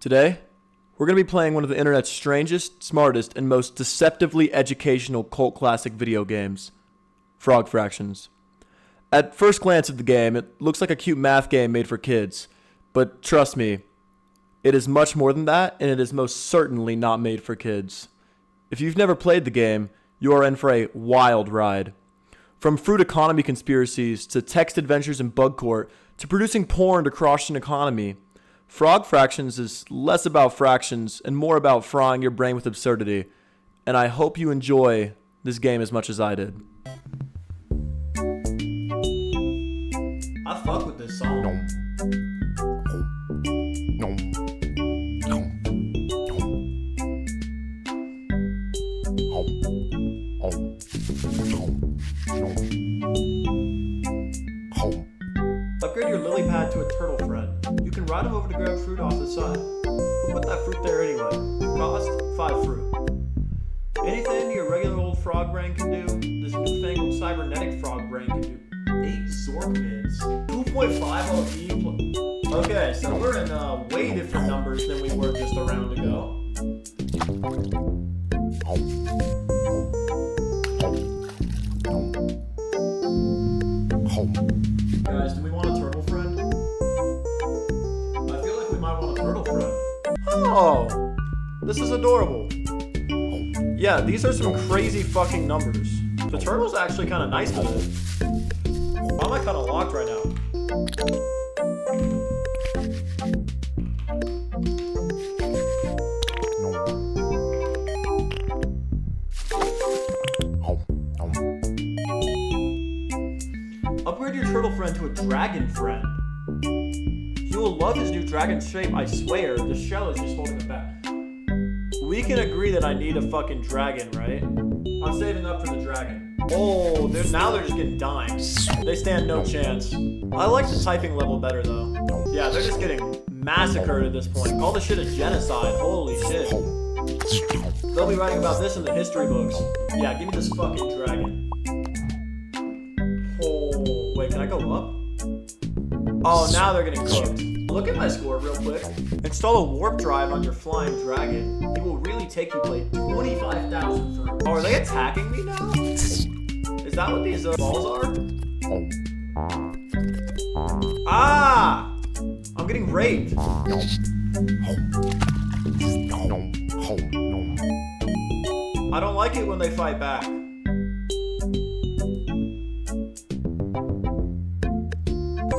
Today, we're going to be playing one of the internet's strangest, smartest, and most deceptively educational cult classic video games, Frog Fractions. At first glance at the game, it looks like a cute math game made for kids, but trust me, it is much more than that, and it is most certainly not made for kids. If you've never played the game, you are in for a wild ride. From fruit economy conspiracies to text adventures in bug court to producing porn to crush an economy, Frog Fractions is less about fractions and more about frying your brain with absurdity, and I hope you enjoy this game as much as I did. I fuck with this song. Upgrade your lily pad to a turtle friend. You can ride him over to grab fruit off the side. Who put that fruit there anyway? Cost 5 fruit. Anything your regular old frog brain can do, this newfangled cybernetic frog brain can do 8 Zork mids. 2.5 LP. Okay, so we're in way different numbers than we were just a round ago. Guys, do we want a turtle friend? I feel like we might want a turtle friend. Oh, this is adorable. Yeah, these are some crazy fucking numbers. The turtle's actually kind of nice with it. Why am I kind of locked right now? Upgrade your turtle friend to a dragon friend. He will love his new dragon shape, I swear. The shell is just holding him back. We can agree that I need a fucking dragon, right? I'm saving up for the dragon. Oh, now they're just getting dimes. They stand no chance. I like the typing level better, though. Yeah, they're just getting massacred at this point. Call this shit a genocide. Holy shit. They'll be writing about this in the history books. Yeah, give me this fucking dragon. Oh, wait, can I go up? Oh, now they're getting cooked. Look at my score real quick. Install a warp drive on your flying dragon. He will really take you play 25,000 fruit. Oh, are they attacking me now? Is that what these balls are? Ah! I'm getting raped. I don't like it when they fight back.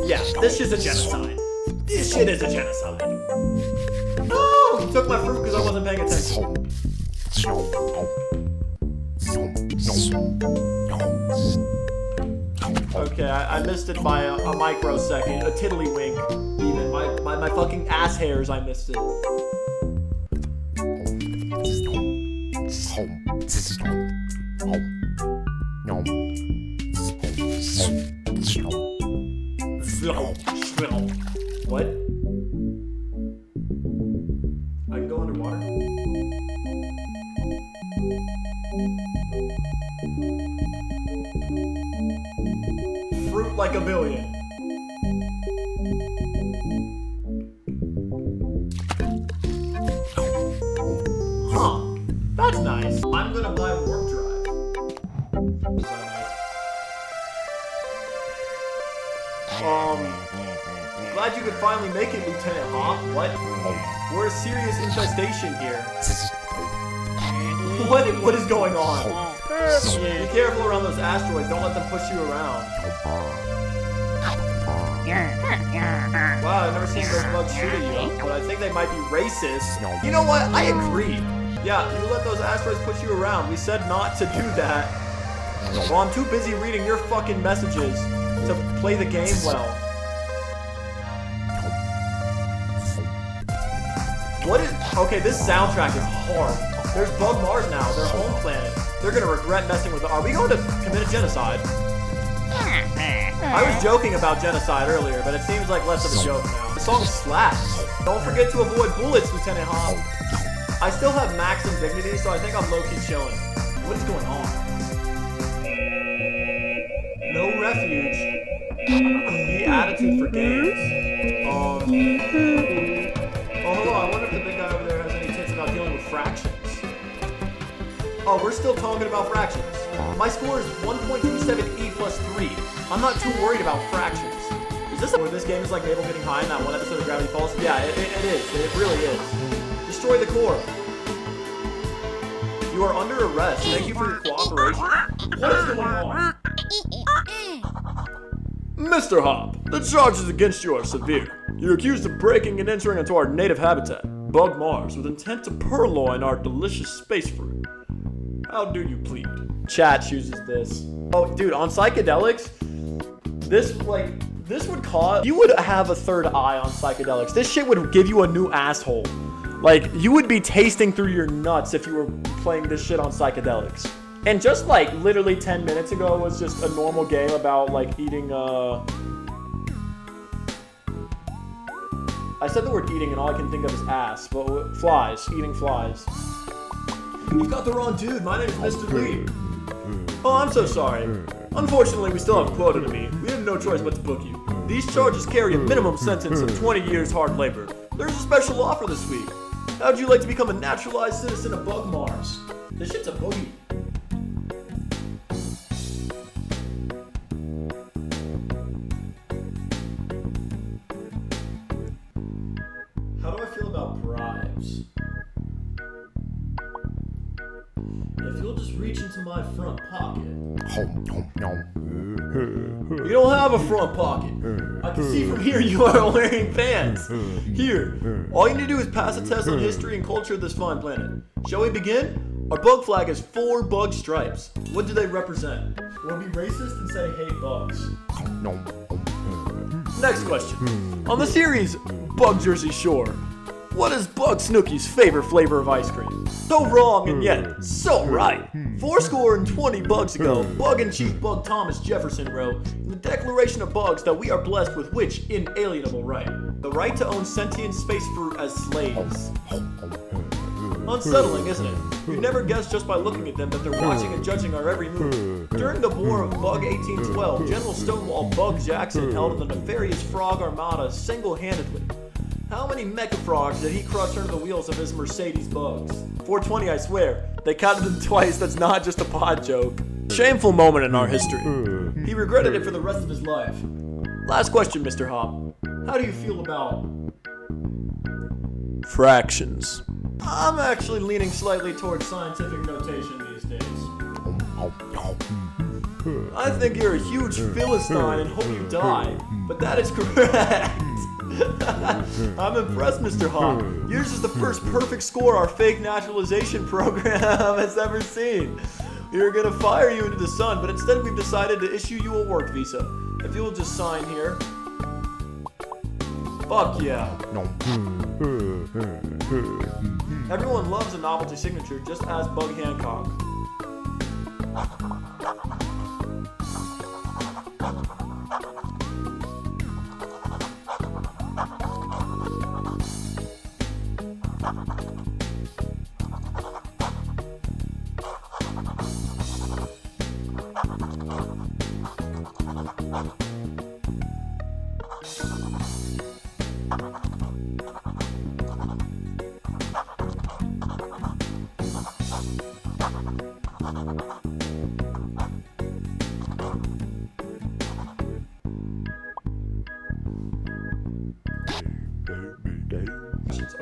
Yeah, this is a genocide. This shit is a genocide. No! He took my fruit because I wasn't paying attention. Okay, I missed it by a microsecond, a tiddlywink. Even my fucking ass hairs, I missed it. What? I can go underwater? Fruit like a billion. Huh. That's nice. I'm gonna buy warp drive. Glad you could finally make it, Lieutenant Hawk. What? We're a serious infestation here. What is going on? Be careful around those asteroids. Don't let them push you around. Wow, I've never seen those bugs shoot at you, but I think they might be racist. You know what? I agree. Yeah, you let those asteroids push you around. We said not to do that. Well, I'm too busy reading your fucking messages to play the game well. What is... Okay, this soundtrack is hard. There's Bug Mars now, their home planet. They're gonna regret messing with... Are we going to commit a genocide? I was joking about genocide earlier, but it seems like less of a joke now. The song slaps. Don't forget to avoid bullets, Lieutenant Hawk. I still have max indignity, so I think I'm low-key chilling. What is going on? No refuge. The attitude for games. Oh, hold on. I wonder if the Oh, we're still talking about fractions. My score is 1.27e plus 3. I'm not too worried about fractions. Is this where this game is like Mabel getting high in that one episode of Gravity Falls? Yeah, it is. It really is. Destroy the core. You are under arrest. Thank you for your cooperation. What is going on? Mr. Hop, the charges against you are severe. You're accused of breaking and entering into our native habitat, Bug Mars, with intent to purloin our delicious space fruit. How do you plead? Chat chooses this. Oh, dude, on psychedelics, this would cause... You would have a third eye on psychedelics. This shit would give you a new asshole. Like, you would be tasting through your nuts if you were playing this shit on psychedelics. And just like literally 10 minutes ago was just a normal game about like eating I said the word eating and all I can think of is ass, but flies, eating flies. You've got the wrong dude, my name is Mr. Lee. Oh, I'm so sorry. Unfortunately, we still have a quota to meet. We have no choice but to book you. These charges carry a minimum sentence of 20 years hard labor. There's a special offer this week. How'd you like to become a naturalized citizen of Bug Mars? This shit's a boogie. How do I feel about bribes? If you'll just reach into my front pocket. You don't have a front pocket. I can see from here you are wearing pants. Here, all you need to do is pass a test on history and culture of this fine planet. Shall we begin? Our bug flag has 4 bug stripes. What do they represent? We'll be racist and say hate bugs. Next question. On the series Bug Jersey Shore, what is Bug Snooki's favorite flavor of ice cream? So wrong and yet so right. 420 bugs ago, Bug-in-Chief Bug Thomas Jefferson wrote in the Declaration of Bugs that we are blessed with which inalienable right? The right to own sentient space fruit as slaves. Unsettling, isn't it? You never guess just by looking at them that they're watching and judging our every move. During the War of Bug 1812, General Stonewall Bug Jackson held the nefarious Frog Armada single-handedly. How many mecha frogs did he crush under the wheels of his Mercedes bugs? 420, I swear. They counted them twice, that's not just a pod joke. Shameful moment in our history. He regretted it for the rest of his life. Last question, Mr. Hop. How do you feel about... fractions? I'm actually leaning slightly towards scientific notation these days. I think you're a huge Philistine and hope you die, but that is correct. I'm impressed, Mr. Hop. Yours is the first perfect score our fake naturalization program has ever seen. We were gonna fire you into the sun, but instead we've decided to issue you a work visa. If you'll just sign here. Fuck yeah. Everyone loves a novelty signature, just as Bug Hancock.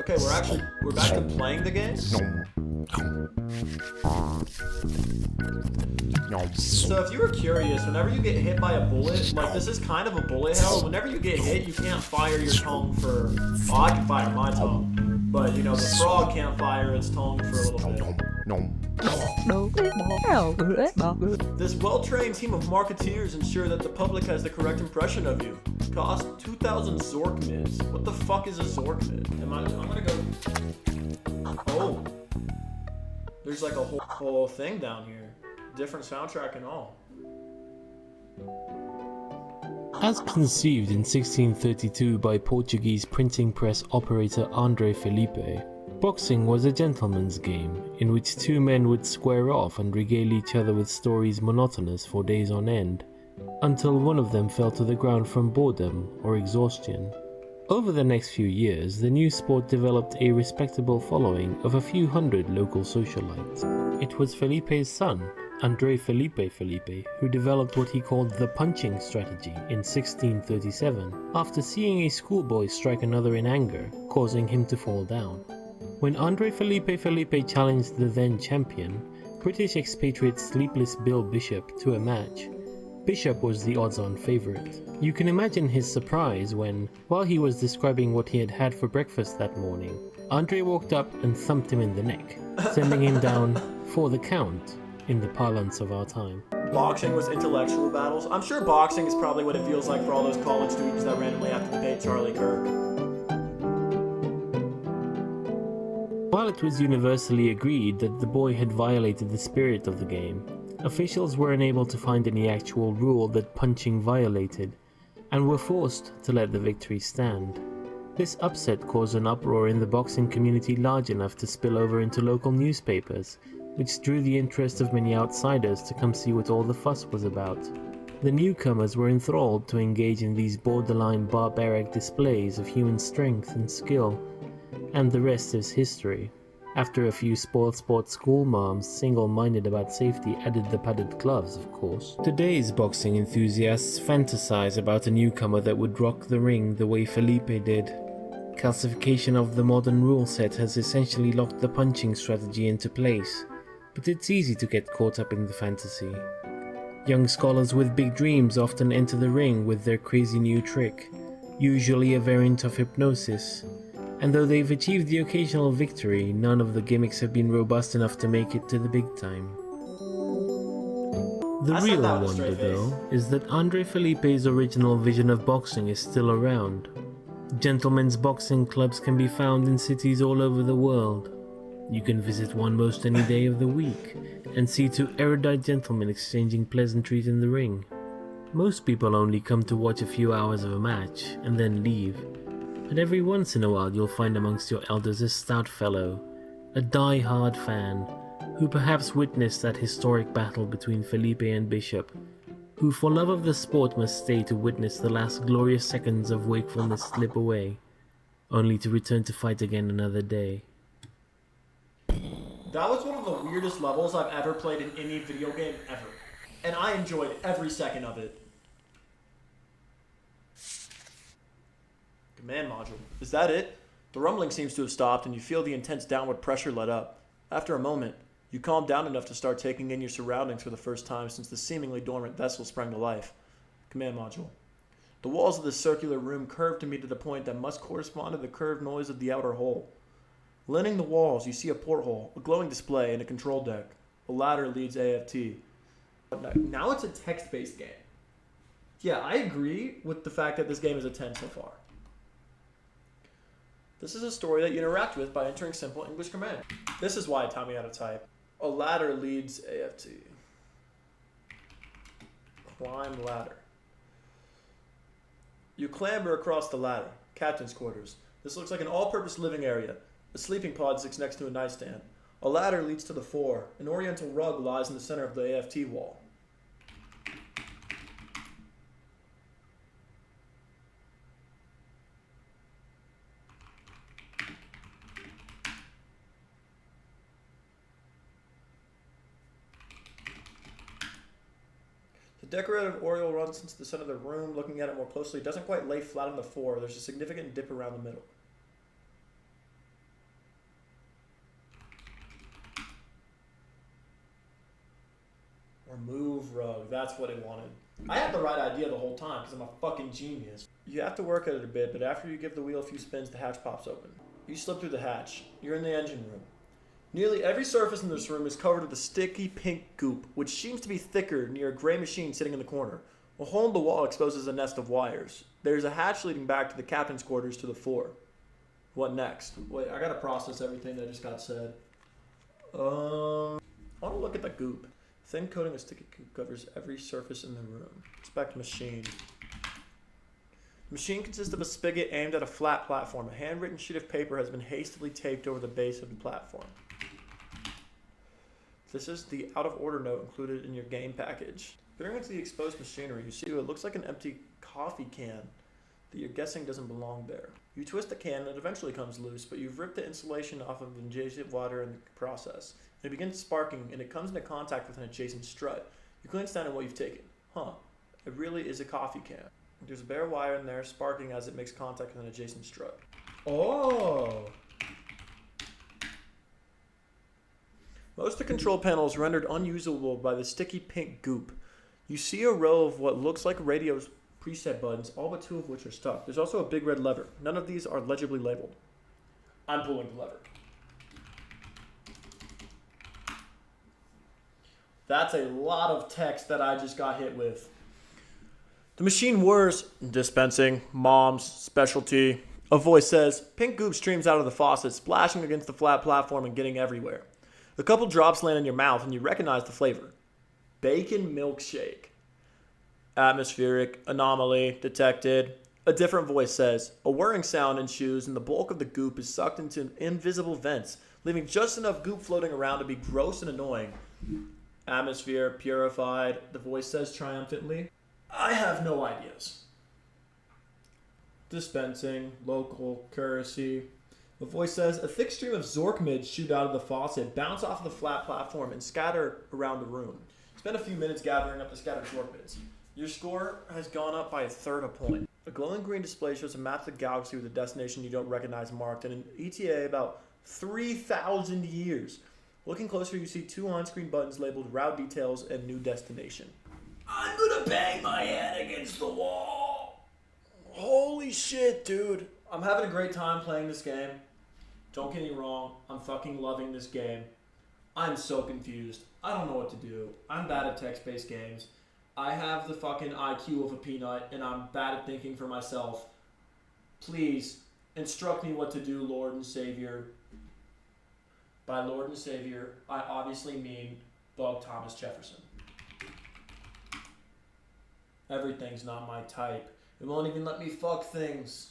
Okay, we're back to playing the game. So if you were curious, whenever you get hit by a bullet, like this is kind of a bullet hell. Whenever you get hit, you can't fire your tongue for... Oh, I can fire my tongue. But, you know, the frog can't fire its tongue for a little bit. This well-trained team of marketeers ensure that the public has the correct impression of you. Cost 2,000 Zork mids. What the fuck is a Zork mid? I'm gonna go... Oh. There's like a whole thing down here. Different soundtrack and all. As conceived in 1632 by Portuguese printing press operator André Felipe, boxing was a gentleman's game in which 2 men would square off and regale each other with stories monotonous for days on end, until one of them fell to the ground from boredom or exhaustion. Over the next few years, the new sport developed a respectable following of a few hundred local socialites. It was Felipe's son, Andre Felipe, who developed what he called the punching strategy in 1637, after seeing a schoolboy strike another in anger, causing him to fall down. When Andre Felipe challenged the then champion, British expatriate Sleepless Bill Bishop, to a match, Bishop was the odds-on favourite. You can imagine his surprise when, while he was describing what he had had for breakfast that morning, Andre walked up and thumped him in the neck, sending him down for the count in the parlance of our time. Boxing was intellectual battles. I'm sure boxing is probably what it feels like for all those college students that randomly have to debate Charlie Kirk. While it was universally agreed that the boy had violated the spirit of the game, officials were unable to find any actual rule that punching violated, and were forced to let the victory stand. This upset caused an uproar in the boxing community large enough to spill over into local newspapers, which drew the interest of many outsiders to come see what all the fuss was about. The newcomers were enthralled to engage in these borderline barbaric displays of human strength and skill, and the rest is history. After a few spoiled sport school moms, single-minded about safety, added the padded gloves, of course. Today's boxing enthusiasts fantasize about a newcomer that would rock the ring the way Felipe did. Calcification of the modern rule set has essentially locked the punching strategy into place, but it's easy to get caught up in the fantasy. Young scholars with big dreams often enter the ring with their crazy new trick, usually a variant of hypnosis. And though they've achieved the occasional victory, none of the gimmicks have been robust enough to make it to the big time. The real wonder, though, is that Andre Felipe's original vision of boxing is still around. Gentlemen's boxing clubs can be found in cities all over the world. You can visit one most any day of the week, and see two erudite gentlemen exchanging pleasantries in the ring. Most people only come to watch a few hours of a match, and then leave. But every once in a while you'll find amongst your elders a stout fellow, a die-hard fan, who perhaps witnessed that historic battle between Felipe and Bishop, who for love of the sport must stay to witness the last glorious seconds of wakefulness slip away, only to return to fight again another day. That was one of the weirdest levels I've ever played in any video game ever, and I enjoyed every second of it. Command module. Is that it? The rumbling seems to have stopped and you feel the intense downward pressure let up. After a moment, you calm down enough to start taking in your surroundings for the first time since the seemingly dormant vessel sprang to life. Command module. The walls of this circular room curve to meet at a point that must correspond to the curved noise of the outer hull. Lining the walls, you see a porthole, a glowing display, and a control deck. A ladder leads AFT. Now it's a text-based game. Yeah, I agree with the fact that this game is a 10 so far. This is a story that you interact with by entering simple English command. This is why it taught me how to type. A ladder leads AFT. Climb ladder. You clamber across the ladder. Captain's quarters. This looks like an all-purpose living area. A sleeping pod sits next to a nightstand. A ladder leads to the floor. An oriental rug lies in the center of the AFT wall. The decorative oriel runs into the center of the room. Looking at it more closely, it doesn't quite lay flat on the floor. There's a significant dip around the middle. Remove rug. That's what it wanted. I had the right idea the whole time because I'm a fucking genius. You have to work at it a bit, but after you give the wheel a few spins, the hatch pops open. You slip through the hatch. You're in the engine room. Nearly every surface in this room is covered with a sticky pink goop, which seems to be thicker near a gray machine sitting in the corner. A hole in the wall exposes a nest of wires. There's a hatch leading back to the captain's quarters to the floor. What next? Wait, I gotta process everything that just got said. I wanna look at the goop. Thin coating of sticky goop covers every surface in the room. Inspect machine. The machine consists of a spigot aimed at a flat platform. A handwritten sheet of paper has been hastily taped over the base of the platform. This is the out-of-order note included in your game package. Peering into the exposed machinery, you see what looks like an empty coffee can. that you're guessing doesn't belong there. You twist the can and it eventually comes loose, but you've ripped the insulation off of the adjacent water in the process. It begins sparking and it comes into contact with an adjacent strut. You glance down at what you've taken. It really is a coffee can. There's a bare wire in there sparking as it makes contact with an adjacent strut. Oh! Most of the control panel is rendered unusable by the sticky pink goop. You see a row of what looks like radio's preset buttons, all but 2 of which are stuck. There's also a big red lever. None of these are legibly labeled. I'm pulling the lever. That's a lot of text that I just got hit with. The machine whirs, dispensing, mom's, specialty. A voice says, pink goop streams out of the faucet, splashing against the flat platform and getting everywhere. A couple drops land in your mouth and you recognize the flavor. Bacon milkshake. Atmospheric anomaly detected. A different voice says, a whirring sound ensues and the bulk of the goop is sucked into invisible vents, leaving just enough goop floating around to be gross and annoying. Atmosphere purified, the voice says triumphantly. I have no ideas. Dispensing, local, currency. The voice says, a thick stream of Zork mids shoot out of the faucet, bounce off of the flat platform, and scatter around the room. Spend a few minutes gathering up the scattered Zork mids. Your score has gone up by 1/3 a point. A glowing green display shows a map of the galaxy with a destination you don't recognize marked, and an ETA about 3,000 years. Looking closer, you see 2 on-screen buttons labeled route details and new destination. I'm gonna bang my head against the wall. Holy shit, dude. I'm having a great time playing this game. Don't get me wrong, I'm fucking loving this game. I'm so confused. I don't know what to do. I'm bad at text-based games. I have the fucking IQ of a peanut, and I'm bad at thinking for myself. Please, instruct me what to do, Lord and Savior. By Lord and Savior, I obviously mean Bug Thomas Jefferson. Everything's not my type. It won't even let me fuck things.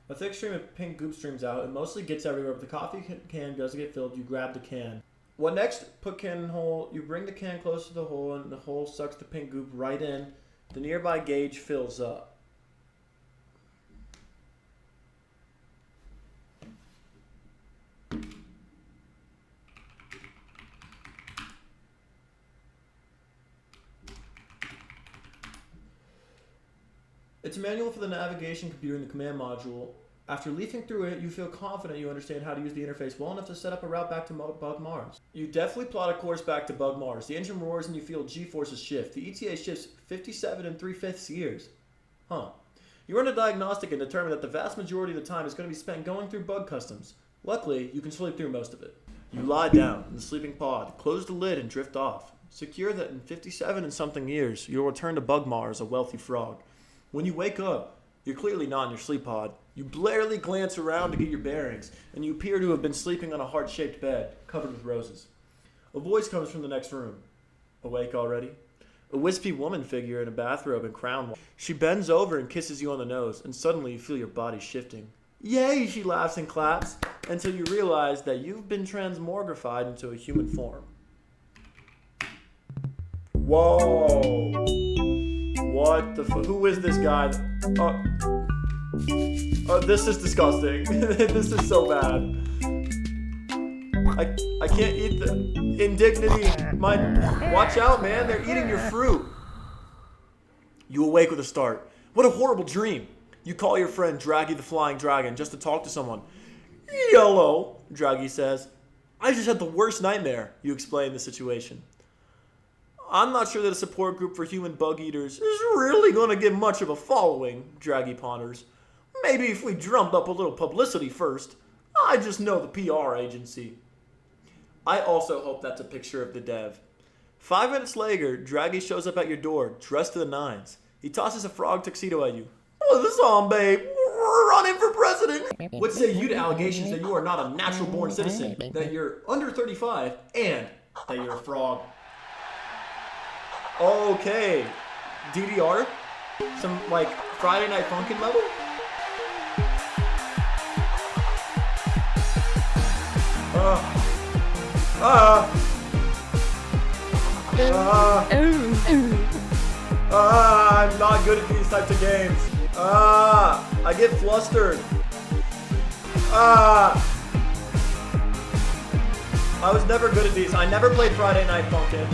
A thick stream of pink goop streams out. It mostly gets everywhere, but the coffee can doesn't get filled. You grab the can. What next? Put can in hole. You bring the can close to the hole, and the hole sucks the pink goop right in. The nearby gauge fills up. It's a manual for the navigation computer in the command module. After leafing through it, you feel confident you understand how to use the interface well enough to set up a route back to Bug Mars. You definitely plot a course back to Bug Mars. The engine roars and you feel G-forces shift. The ETA shifts 57 3/5 years. You run a diagnostic and determine that the vast majority of the time is going to be spent going through bug customs. Luckily, you can sleep through most of it. You lie down in the sleeping pod, close the lid, and drift off. Secure that in 57 and something years, you'll return to Bug Mars a wealthy frog. When you wake up, you're clearly not in your sleep pod. You barely glance around to get your bearings, and you appear to have been sleeping on a heart-shaped bed, covered with roses. A voice comes from the next room. Awake already? A wispy woman figure in a bathrobe and crown. She bends over and kisses you on the nose, and suddenly you feel your body shifting. Yay, she laughs and claps, until you realize that you've been transmogrified into a human form. Whoa! What the who is this guy? Oh, this is disgusting. This is so bad. I can't eat the indignity. Watch out, man. They're eating your fruit. You awake with a start. What a horrible dream. You call your friend Draggy the Flying Dragon just to talk to someone. Yellow, Draggy says. I just had the worst nightmare. You explain the situation. I'm not sure that a support group for human bug eaters is really going to get much of a following, Draggy ponders. Maybe if we drummed up a little publicity first. I just know the PR agency. I also hope that's a picture of the dev. 5 minutes later, Draggy shows up at your door, dressed to the nines. He tosses a frog tuxedo at you. Oh, the song, babe. We're running for president. What say you to allegations that you are not a natural-born citizen, that you're under 35, and that you're a frog? Okay. DDR? Some, like, Friday Night Funkin' level? I'm not good at these types of games. I get flustered. I was never good at these. I never played Friday Night Funkin'.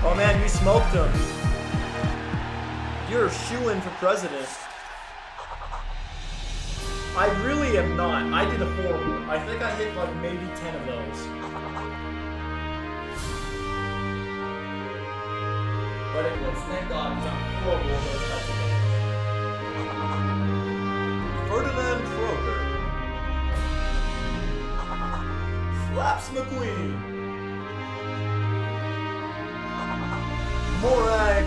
Oh man, you smoked him. You're a shoo-in for president. I really am not. I did horrible. I think I hit like maybe 10 of those. But anyways, thank God, because I'm horrible at those types of games. Ferdinand Kroger. Flaps McQueen. Morag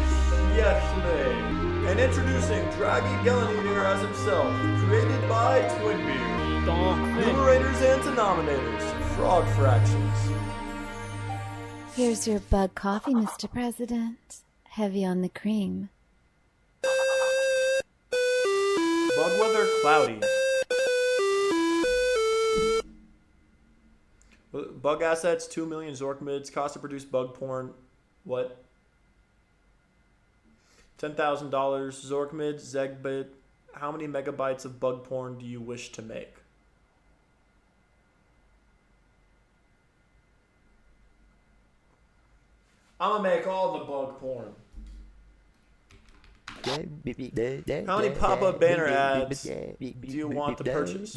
Yechle. And introducing Draghi Gallinator as himself, created by Twinbeard. Numerators and denominators, frog fractions. Here's your bug coffee, Mr. President. Heavy on the cream. Bug weather cloudy. Bug assets, 2 million Zorkmids. Cost to produce bug porn. What? $10,000. Zorkmid, Zegbit. How many megabytes of bug porn do you wish to make? I'm gonna make all the bug porn. How many pop-up banner ads do you want to purchase?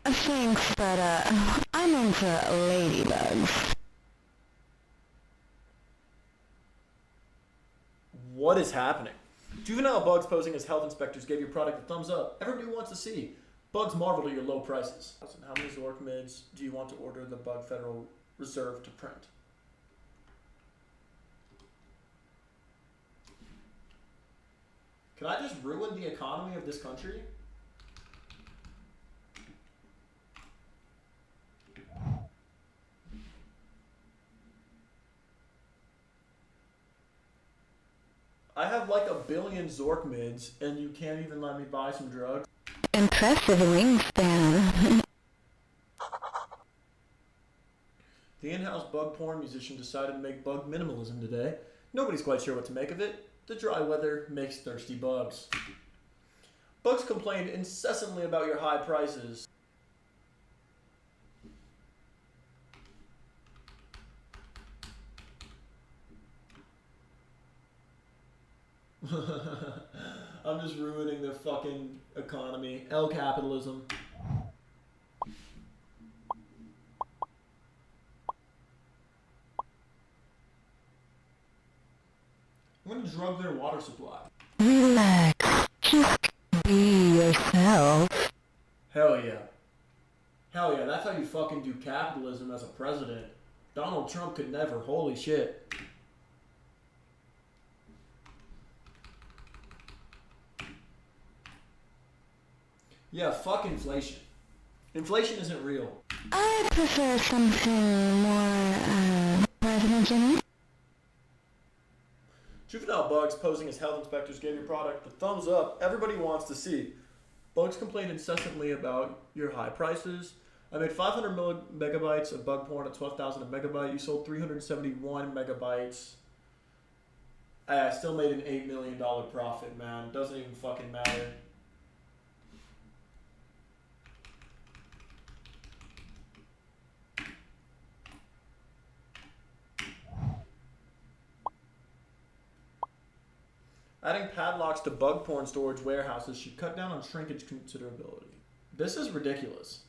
Thanks, but I'm into ladybugs. What is happening? Juvenile Bugs posing as health inspectors gave your product a thumbs up. Everybody wants to see. Bugs marveled at your low prices. How many Zorkmids do you want to order the Bug Federal Reserve to print? Can I just ruin the economy of this country? I have like 1 billion Zorkmids, and you can't even let me buy some drugs. Impressive wingspan. The in-house bug porn musician decided to make bug minimalism today. Nobody's quite sure what to make of it. The dry weather makes thirsty bugs. Bugs complained incessantly about your high prices. I'm just ruining the fucking economy. El capitalism. I'm gonna drug their water supply. Relax. Just be yourself. Hell yeah. Hell yeah, that's how you fucking do capitalism as a president. Donald Trump could never. Holy shit. Yeah, fuck inflation. Inflation isn't real. I prefer something more, presidential. Juvenile Bugs posing as health inspectors gave your product the thumbs up everybody wants to see. Bugs complained incessantly about your high prices. I made 500 megabytes of bug porn at 12,000 a megabyte. You sold 371 megabytes. I still made an $8 million profit, man. Doesn't even fucking matter. Adding padlocks to bug porn storage warehouses should cut down on shrinkage considerably. This is ridiculous.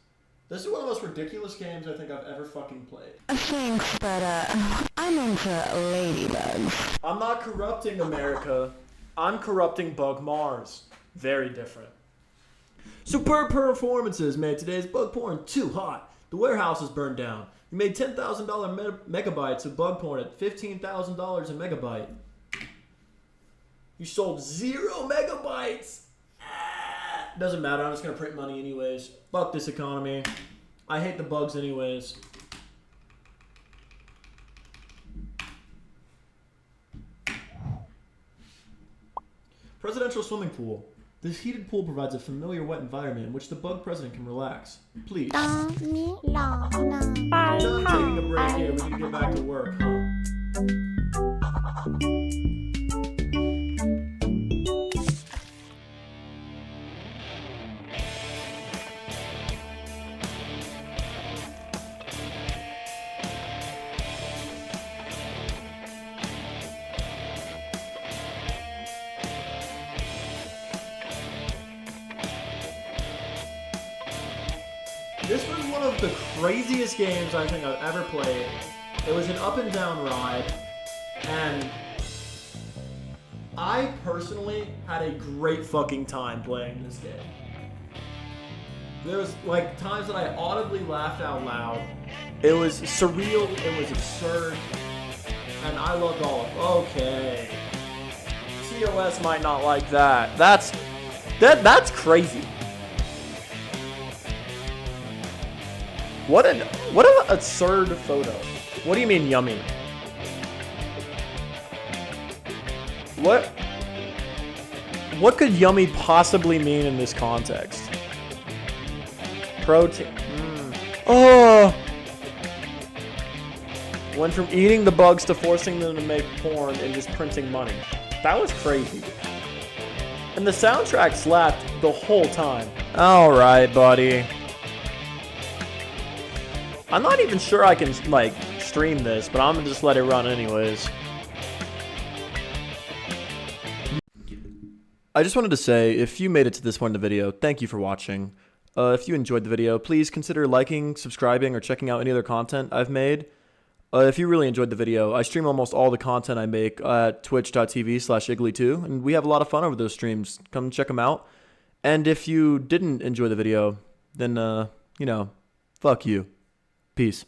This is one of the most ridiculous games I think I've ever fucking played. Thanks, but I'm into ladybugs. I'm not corrupting America. I'm corrupting Bug Mars. Very different. Superb performances made today's bug porn too hot. The warehouse is burned down. You made $10,000 megabytes of bug porn at $15,000 a megabyte. You sold 0 megabytes. Doesn't matter. I'm just gonna print money anyways. Fuck this economy. I hate the bugs anyways. Presidential swimming pool. This heated pool provides a familiar wet environment in which the bug president can relax. Please. ตอนนี้หล่อนะ Done taking a break here. We need to get back to work, huh? This was one of the craziest games I think I've ever played. It was an up and down ride, and I personally had a great fucking time playing this game. There was like times that I audibly laughed out loud. It was surreal, it was absurd, and I loved all of it. Okay. TOS might not like that. That's crazy. What an absurd photo. What do you mean yummy? What could yummy possibly mean in this context? Protein. Oh. Went from eating the bugs to forcing them to make porn and just printing money. That was crazy. And the soundtrack slapped the whole time. Alright, buddy. I'm not even sure I can, like, stream this, but I'm gonna just let it run anyways. I just wanted to say, if you made it to this point in the video, thank you for watching. If you enjoyed the video, please consider liking, subscribing, or checking out any other content I've made. If you really enjoyed the video, I stream almost all the content I make at twitch.tv/Iggly2, and we have a lot of fun over those streams. Come check them out. And if you didn't enjoy the video, then, you know, fuck you. Peace.